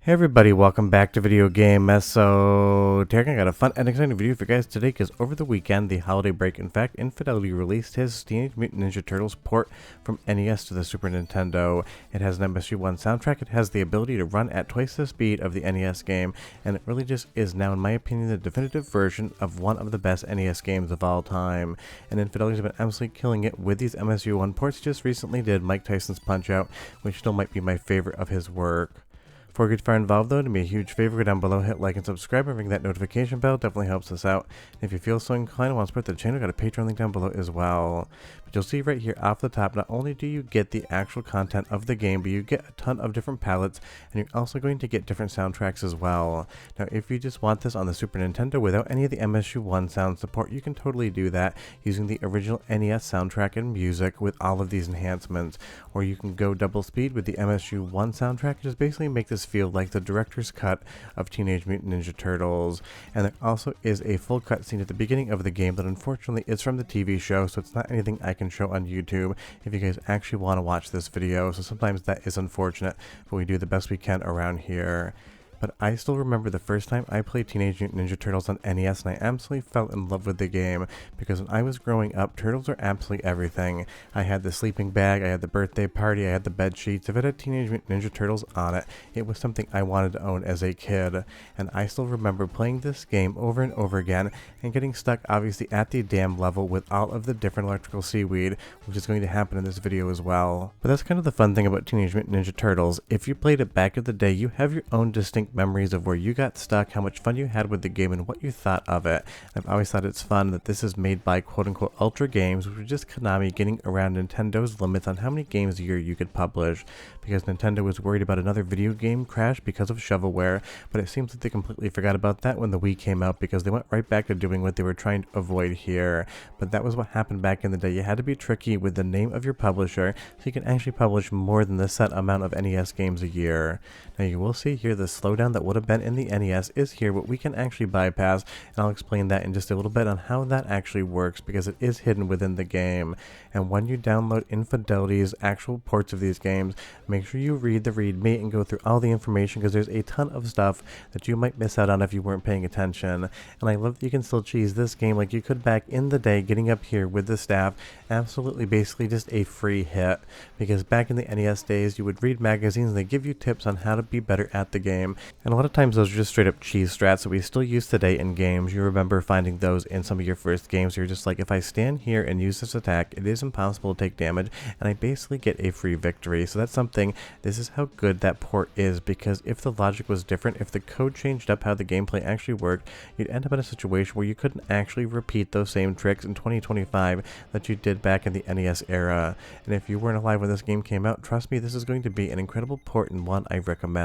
Hey everybody, welcome back to Video Game Esoteric. I got a fun and exciting video for you guys today because over the weekend, the holiday break, in fact, Infidelity released his Teenage Mutant Ninja Turtles port from NES to the Super Nintendo. It has an MSU1 soundtrack, it has the ability to run at twice the speed of the NES game, and it really just is now, in my opinion, the definitive version of one of the best NES games of all time. And Infidelity's been absolutely killing it with these MSU1 ports. He just recently did Mike Tyson's Punch-Out, which still might be my favorite of his work. Before we get far involved though, do me a huge favor, go down below, hit like and subscribe, and ring that notification bell, definitely helps us out. And if you feel so inclined and want to support the channel, got a Patreon link down below as well. But you'll see right here off the top, not only do you get the actual content of the game, but you get a ton of different palettes, and you're also going to get different soundtracks as well. Now if you just want this on the Super Nintendo without any of the MSU1 sound support, you can totally do that using the original NES soundtrack and music with all of these enhancements. Or you can go double speed with the MSU1 soundtrack and just basically make this feel like the director's cut of Teenage Mutant Ninja Turtles. And there also is a full cutscene at the beginning of the game that unfortunately is from the TV show, so it's not anything I can show on YouTube if you guys actually want to watch this video. So sometimes that is unfortunate, but we do the best we can around here. But I still remember the first time I played Teenage Mutant Ninja Turtles on NES, and I absolutely fell in love with the game because when I was growing up, turtles are absolutely everything. I had the sleeping bag, I had the birthday party, I had the bed sheets. If it had Teenage Mutant Ninja Turtles on it, it was something I wanted to own as a kid. And I still remember playing this game over and over again and getting stuck obviously at the dam level with all of the different electrical seaweed, which is going to happen in this video as well. But that's kind of the fun thing about Teenage Mutant Ninja Turtles. If you played it back in the day, you have your own distinct memories of where you got stuck, how much fun you had with the game, and what you thought of it. I've always thought it's fun that this is made by quote-unquote Ultra Games, which is just Konami getting around Nintendo's limits on how many games a year you could publish, because Nintendo was worried about another video game crash because of shovelware, but it seems that they completely forgot about that when the Wii came out because they went right back to doing what they were trying to avoid here. But that was what happened back in the day. You had to be tricky with the name of your publisher so you can actually publish more than the set amount of NES games a year. Now you will see here the slowdown that would have been in the NES is here, but we can actually bypass, and I'll explain that in just a little bit on how that actually works because it is hidden within the game. And when you download Infidelity's actual ports of these games, make sure you read the README and go through all the information because there's a ton of stuff that you might miss out on if you weren't paying attention. And I love that you can still cheese this game like you could back in the day, getting up here with the staff, absolutely basically just a free hit, because back in the NES days you would read magazines and they give you tips on how to be better at the game, and a lot of times those are just straight up cheese strats that we still use today in games. You remember finding those in some of your first games. You're just like, if I stand here and use this attack, it is impossible to take damage, and I basically get a free victory. So that's something, this is how good that port is, because if the logic was different, if the code changed up how the gameplay actually worked, you'd end up in a situation where you couldn't actually repeat those same tricks in 2025 that you did back in the NES era. And if you weren't alive when this game came out, trust me, this is going to be an incredible port and one I recommend.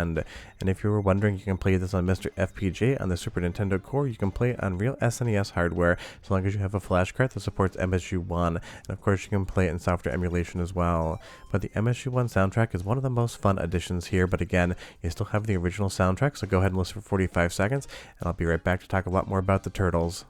And if you were wondering, you can play this on MiSTer FPGA on the Super Nintendo Core. You can play it on real SNES hardware so long as you have a flash card that supports MSU1, and of course you can play it in software emulation as well. But the MSU1 soundtrack is one of the most fun additions here, but again, you still have the original soundtrack, so go ahead and listen for 45 seconds, and I'll be right back to talk a lot more about the Turtles.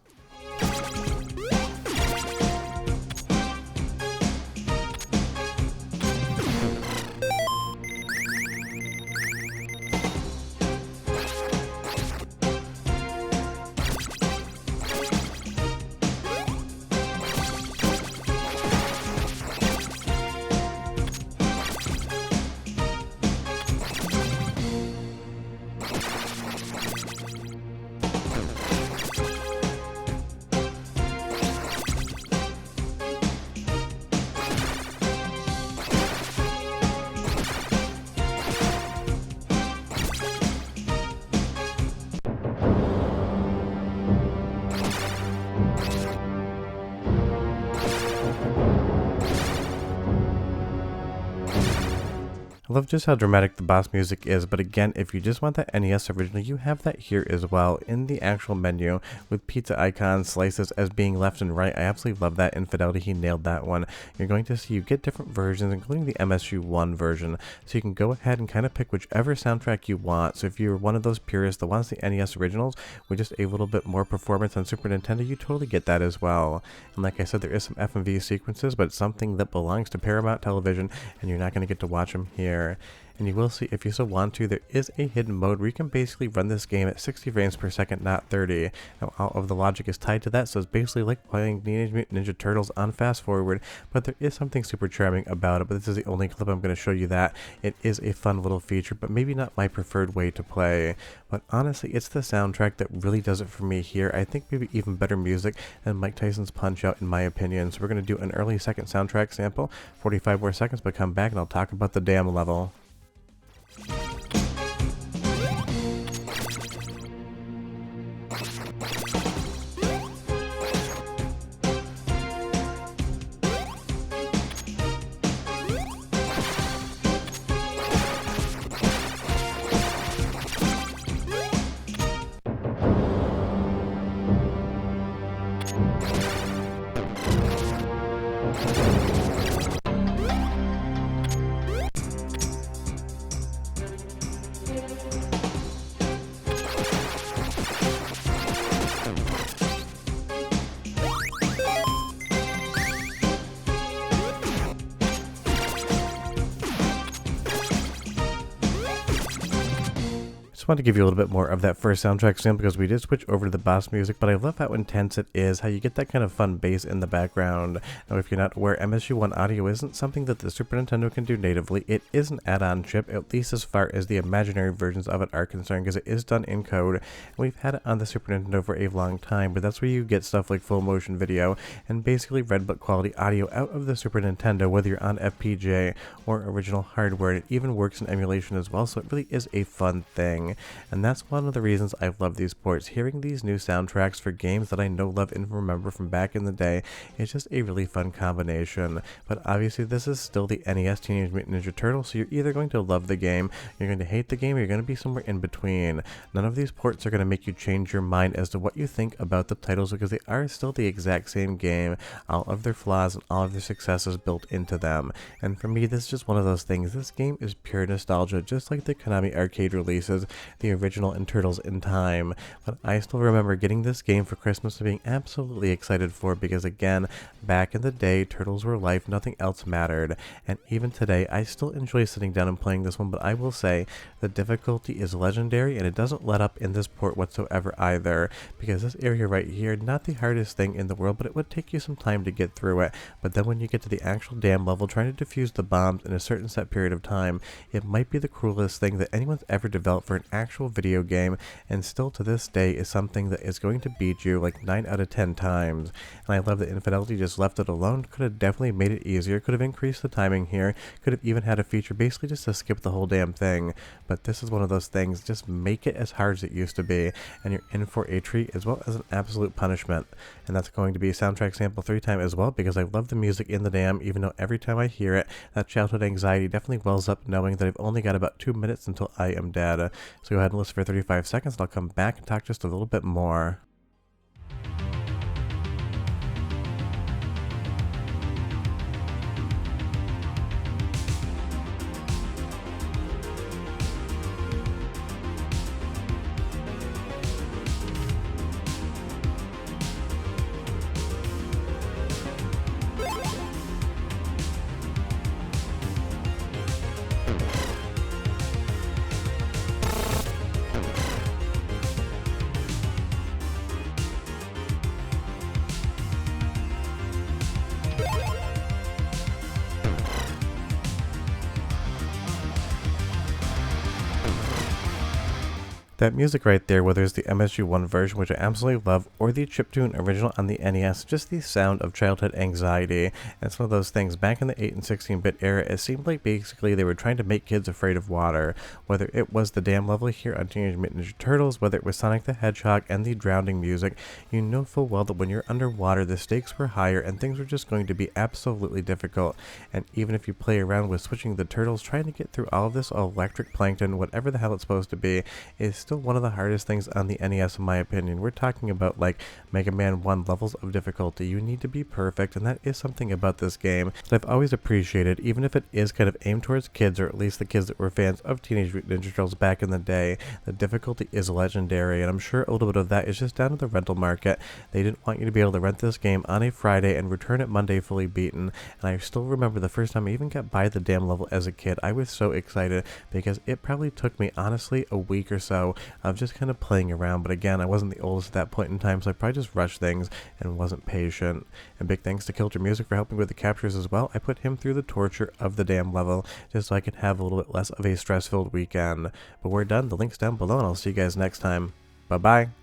I love just how dramatic the boss music is, but again, if you just want that NES original, you have that here as well in the actual menu with pizza icons, slices as being left and right. I absolutely love that. Infidelity, he nailed that one. You're going to see you get different versions, including the MSU1 version, so you can go ahead and kind of pick whichever soundtrack you want. So if you're one of those purists that wants the NES originals with just a little bit more performance on Super Nintendo, you totally get that as well. And like I said, there is some FMV sequences, but it's something that belongs to Paramount Television, and you're not going to get to watch them here. And you will see, if you so want to, there is a hidden mode where you can basically run this game at 60 frames per second, not 30. Now, all of the logic is tied to that, so it's basically like playing Teenage Mutant Ninja Turtles on fast forward, but there is something super charming about it. But this is the only clip I'm going to show you that. It is a fun little feature, but maybe not my preferred way to play. But honestly, it's the soundtrack that really does it for me here. I think maybe even better music than Mike Tyson's Punch-Out, in my opinion. So we're going to do an early second soundtrack sample, 45 more seconds, but come back and I'll talk about the damn level. Just wanted to give you a little bit more of that first soundtrack sample because we did switch over to the boss music, but I love how intense it is, how you get that kind of fun bass in the background. Now, if you're not aware, MSU1 audio isn't something that the Super Nintendo can do natively. It is an add-on chip, at least as far as the imaginary versions of it are concerned, because it is done in code. And we've had it on the Super Nintendo for a long time, but that's where you get stuff like full motion video and basically red book quality audio out of the Super Nintendo, whether you're on FPGA or original hardware. And it even works in emulation as well, so it really is a fun thing. And that's one of the reasons I love these ports. Hearing these new soundtracks for games that I know, love, and remember from back in the day is just a really fun combination. But obviously this is still the NES Teenage Mutant Ninja Turtles, so you're either going to love the game, you're going to hate the game, or you're going to be somewhere in between. None of these ports are going to make you change your mind as to what you think about the titles, because they are still the exact same game, all of their flaws and all of their successes built into them. And for me, this is just one of those things. This game is pure nostalgia, just like the Konami arcade releases, the original and Turtles in Time. But I still remember getting this game for Christmas and being absolutely excited for it, because again, back in the day, Turtles were life, nothing else mattered. And even today, I still enjoy sitting down and playing this one, but I will say the difficulty is legendary, and it doesn't let up in this port whatsoever either, because this area right here, not the hardest thing in the world, but it would take you some time to get through it. But then when you get to the actual dam level, trying to defuse the bombs in a certain set period of time, it might be the cruelest thing that anyone's ever developed for an actual video game, and still to this day is something that is going to beat you like 9 out of 10 times. And I love that Infidelity just left it alone. Could have definitely made it easier, could have increased the timing here, could have even had a feature basically just to skip the whole damn thing. But this is one of those things, just make it as hard as it used to be, and you're in for a treat as well as an absolute punishment. And that's going to be soundtrack sample 3 time as well, because I love the music in the dam, even though every time I hear it, that childhood anxiety definitely wells up knowing that I've only got about 2 minutes until I am dead. So go ahead and listen for 35 seconds and I'll come back and talk just a little bit more. That music right there, whether it's the MSU1 version, which I absolutely love, or the chiptune original on the NES, just the sound of childhood anxiety. And it's one of those things, back in the 8 and 16-bit era, it seemed like basically they were trying to make kids afraid of water. Whether it was the dam level here on Teenage Mutant Ninja Turtles, whether it was Sonic the Hedgehog and the drowning music, you know full well that when you're underwater, the stakes were higher and things were just going to be absolutely difficult. And even if you play around with switching the turtles, trying to get through all of this electric plankton, whatever the hell it's supposed to be, is still one of the hardest things on the NES in my opinion. We're talking about like Mega Man 1 levels of difficulty. You need to be perfect, and that is something about this game that I've always appreciated, even if it is kind of aimed towards kids, or at least the kids that were fans of Teenage Mutant Ninja Turtles back in the day. The difficulty is legendary, and I'm sure a little bit of that is just down to the rental market. They didn't want you to be able to rent this game on a Friday and return it Monday fully beaten, and I still remember the first time I even got by the damn level as a kid. I was so excited because it probably took me honestly a week or so of just kind of playing around, but again, I wasn't the oldest at that point in time, so I probably just rushed things and wasn't patient. And big thanks to Kilter Music for helping with the captures as well. I put him through the torture of the damn level just so I could have a little bit less of a stress-filled weekend. But we're done. The link's down below, and I'll see you guys next time. Bye-bye.